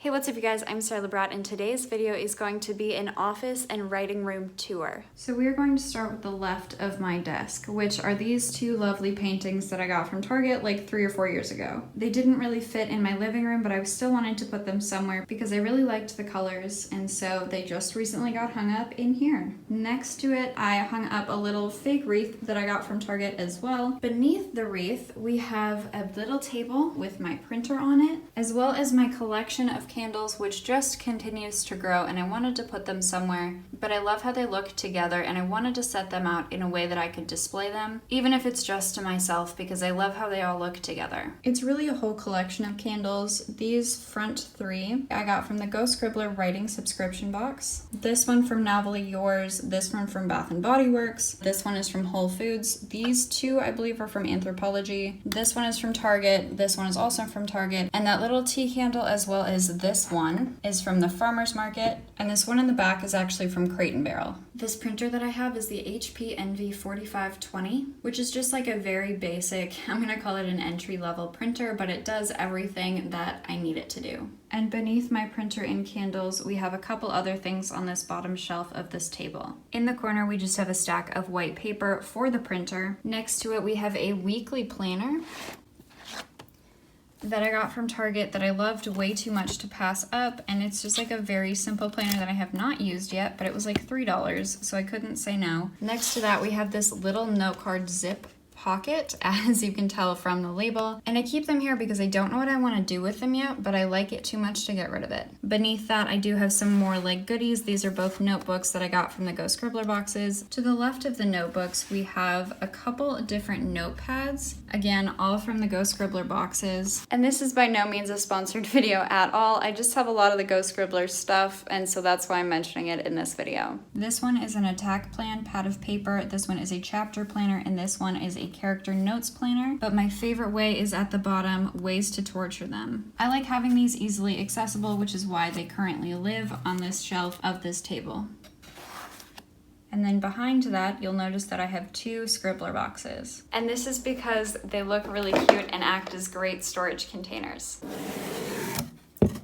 Hey, what's up you guys? I'm Sarah Labrat and today's video is going to be an office and writing room tour. So we're going to start with the left of my desk, which are these two lovely paintings that I got from Target like 3 or 4 years ago. They didn't really fit in my living room, but I still wanted to put them somewhere because I really liked the colors, and so they just recently got hung up in here. Next to it, I hung up a little fake wreath that I got from Target as well. Beneath the wreath, we have a little table with my printer on it, as well as my collection of candles, which just continues to grow, and I wanted to put them somewhere, but I love how they look together and I wanted to set them out in a way that I could display them, even if it's just to myself, because I love how they all look together. It's really a whole collection of candles. These front three I got from the Go Scribbler writing subscription box. This one from Novelly Yours, this one from Bath & Body Works, this one is from Whole Foods, these two I believe are from Anthropologie, this one is from Target, this one is also from Target, and that little tea candle as well as this one is from the Farmer's Market, and this one in the back is actually from Crate & Barrel. This printer that I have is the HP Envy 4520, which is just like a very basic, I'm gonna call it an entry-level printer, but it does everything that I need it to do. And beneath my printer and candles, we have a couple other things on this bottom shelf of this table. In the corner, we just have a stack of white paper for the printer. Next to it, we have a weekly planner that I got from Target that I loved way too much to pass up, and it's just like a very simple planner that I have not used yet, but it was like $3, so I couldn't say no. Next to that, we have this little note card zip pocket, as you can tell from the label, and I keep them here because I don't know what I want to do with them yet, but I like it too much to get rid of it. Beneath that, I do have some more like goodies. These are both notebooks that I got from the Go Scribbler boxes. To the left of the notebooks, we have a couple different notepads, again all from the Go Scribbler boxes, and this is by no means a sponsored video at all. I just have a lot of the Go Scribbler stuff, and so that's why I'm mentioning it in this video. This one is an attack plan pad of paper, this one is a chapter planner, and this one is a character notes planner, but my favorite way is at the bottom, ways to torture them. I like having these easily accessible, which is why they currently live on this shelf of this table. And then behind that, you'll notice that I have two Scribbler boxes. And this is because they look really cute and act as great storage containers.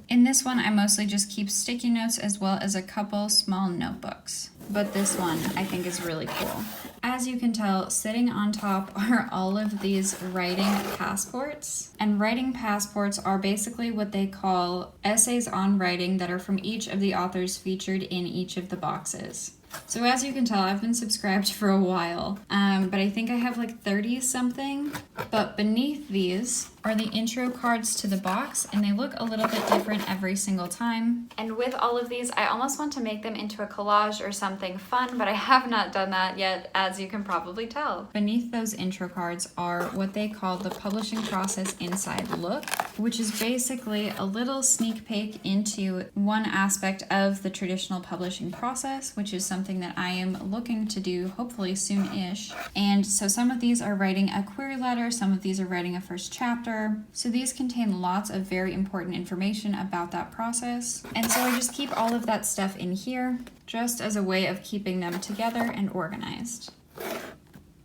In this one, I mostly just keep sticky notes as well as a couple small notebooks. But this one I think is really cool. As you can tell, sitting on top are all of these writing passports. And writing passports are basically what they call essays on writing that are from each of the authors featured in each of the boxes. So as you can tell, I've been subscribed for a while, but I think I have like 30 something. But beneath these are the intro cards to the box, and they look a little bit different every single time. And with all of these, I almost want to make them into a collage or something fun, but I have not done that yet, as you can probably tell. Beneath those intro cards are what they call the publishing process inside look, which is basically a little sneak peek into one aspect of the traditional publishing process, which is something that I am looking to do hopefully soon-ish. And so some of these are writing a query letter, some of these are writing a first chapter. So these contain lots of very important information about that process. And so I just keep all of that stuff in here, just as a way of keeping them together and organized.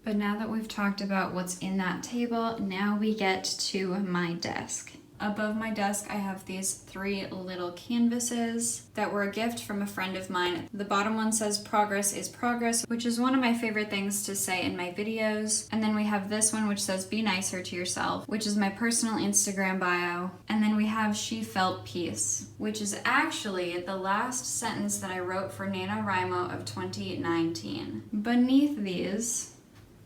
But now that we've talked about what's in that table, now we get to my desk. Above my desk, I have these 3 little canvases that were a gift from a friend of mine. The bottom one says progress is progress, which is one of my favorite things to say in my videos. And then we have this one which says be nicer to yourself, which is my personal Instagram bio. And then we have she felt peace, which is actually the last sentence that I wrote for NaNoWriMo of 2019. Beneath these,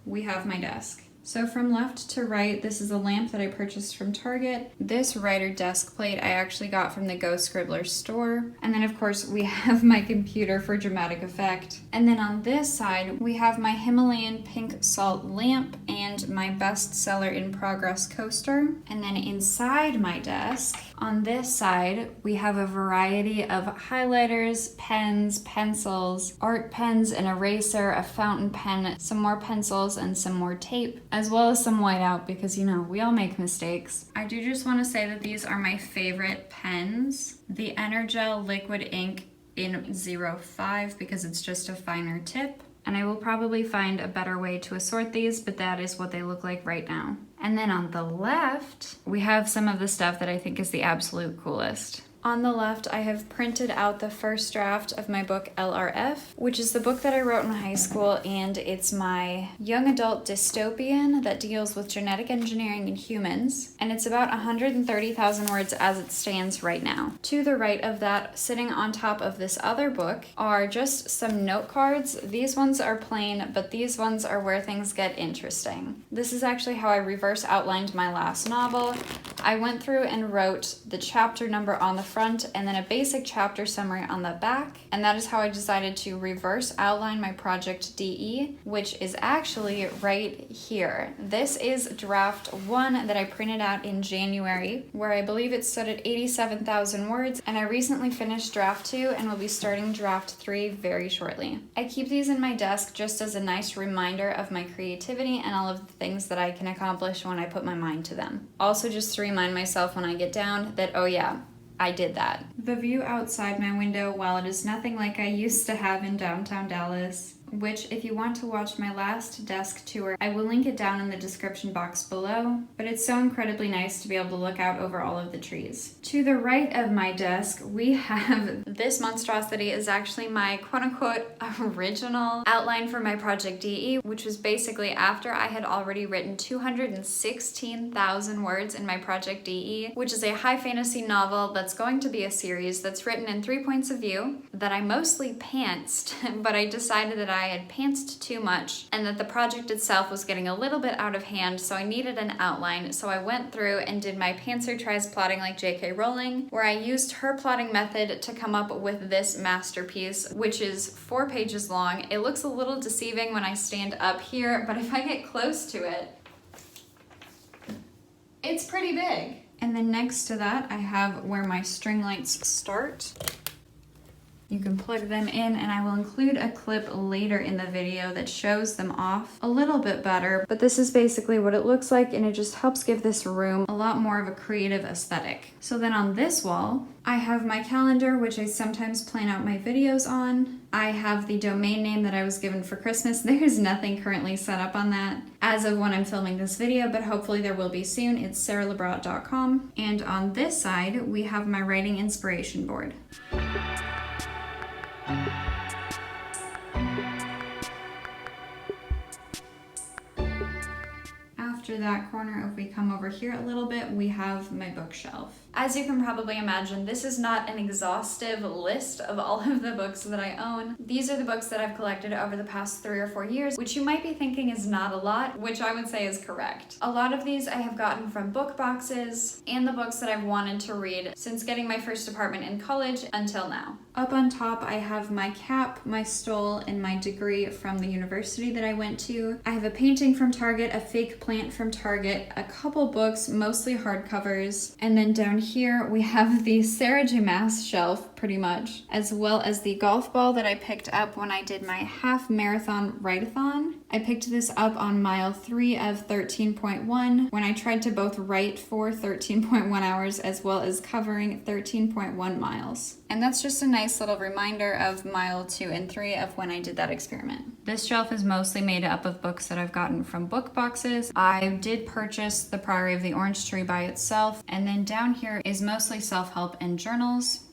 we have my desk. So from left to right, this is a lamp that I purchased from Target. This writer desk plate I actually got from the Go Scribbler store. And then of course we have my computer for dramatic effect. And then on this side, we have my Himalayan pink salt lamp and my bestseller in progress coaster. And then inside my desk, on this side, we have a variety of highlighters, pens, pencils, art pens, an eraser, a fountain pen, some more pencils, and some more tape, as well as some whiteout because, you know, we all make mistakes. I do just want to say that these are my favorite pens. The Energel Liquid Ink in 05 because it's just a finer tip. And I will probably find a better way to assort these, but that is what they look like right now. And then on the left, we have some of the stuff that I think is the absolute coolest. On the left, I have printed out the first draft of my book LRF, which is the book that I wrote in high school, and it's my young adult dystopian that deals with genetic engineering in humans, and it's about 130,000 words as it stands right now. To the right of that, sitting on top of this other book, are just some note cards. These ones are plain, but these ones are where things get interesting. This is actually how I reverse outlined my last novel. I went through and wrote the chapter number on the front and then a basic chapter summary on the back, and that is how I decided to reverse outline my project DE, which is actually right here. This is draft 1 that I printed out in January, where I believe it stood at 87,000 words, and I recently finished draft 2 and will be starting draft 3 very shortly. I keep these in my desk just as a nice reminder of my creativity and all of the things that I can accomplish when I put my mind to them. Also, just to remind myself when I get down that, oh yeah, I did that. The view outside my window, while it is nothing like I used to have in downtown Dallas, which if you want to watch my last desk tour, I will link it down in the description box below, but it's so incredibly nice to be able to look out over all of the trees. To the right of my desk, we have this monstrosity is actually my quote-unquote original outline for my project DE, which was basically after I had already written 216,000 words in my project DE, which is a high fantasy novel that's going to be a series that's written in 3 points of view that I mostly pantsed, but I decided that I had pantsed too much and that the project itself was getting a little bit out of hand, so I needed an outline. So I went through and did my pantser tries plotting like J.K. Rowling, where I used her plotting method to come up with this masterpiece, which is 4 pages long. It looks a little deceiving when I stand up here, but if I get close to it, it's pretty big. And then next to that, I have where my string lights start. You can plug them in, and I will include a clip later in the video that shows them off a little bit better, but this is basically what it looks like, and it just helps give this room a lot more of a creative aesthetic. So then on this wall, I have my calendar, which I sometimes plan out my videos on. I have the domain name that I was given for Christmas. There's nothing currently set up on that as of when I'm filming this video, but hopefully there will be soon. It's sarahlebrot.com. And on this side, we have my writing inspiration board. After that corner, if we come over here a little bit, we have my bookshelf. As you can probably imagine, this is not an exhaustive list of all of the books that I own. These are the books that I've collected over the past 3 or 4 years, which you might be thinking is not a lot, which I would say is correct. A lot of these I have gotten from book boxes and the books that I've wanted to read since getting my first apartment in college until now. Up on top, I have my cap, my stole, and my degree from the university that I went to. I have a painting from Target, a fake plant from Target, a couple books, mostly hardcovers, and then down here we have the Sarah J. Maas shelf, pretty much, as well as the golf ball that I picked up when I did my half marathon write-a-thon. I picked this up on mile 3 of 13.1 when I tried to both write for 13.1 hours as well as covering 13.1 miles. And that's just a nice little reminder of mile 2 and 3 of when I did that experiment. This shelf is mostly made up of books that I've gotten from book boxes. I did purchase The Priory of the Orange Tree by itself, and then down here is mostly self-help and journals,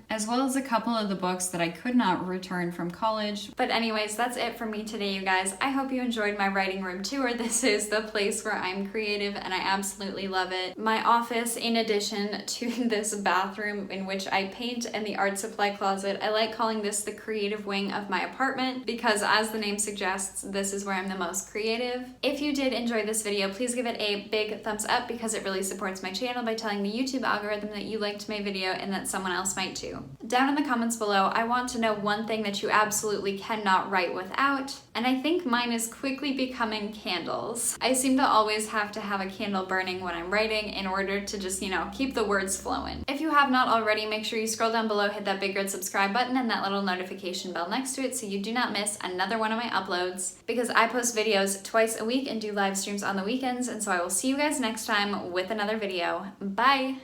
as well as a couple of the books that I could not return from college. But anyways, that's it for me today, you guys. I hope you enjoyed my writing room tour. This is the place where I'm creative and I absolutely love it. My office, in addition to this bathroom in which I paint, and the art supply closet, I like calling this the creative wing of my apartment because, as the name suggests, this is where I'm the most creative. If you did enjoy this video, please give it a big thumbs up because it really supports my channel by telling the YouTube algorithm that you liked my video and that someone else might too. Down in the comments below, I want to know one thing that you absolutely cannot write without, and I think mine is quickly becoming candles. I seem to always have to have a candle burning when I'm writing in order to just, keep the words flowing. If you have not already, make sure you scroll down below, hit that big red subscribe button and that little notification bell next to it so you do not miss another one of my uploads, because I post videos twice a week and do live streams on the weekends, and so I will see you guys next time with another video. Bye!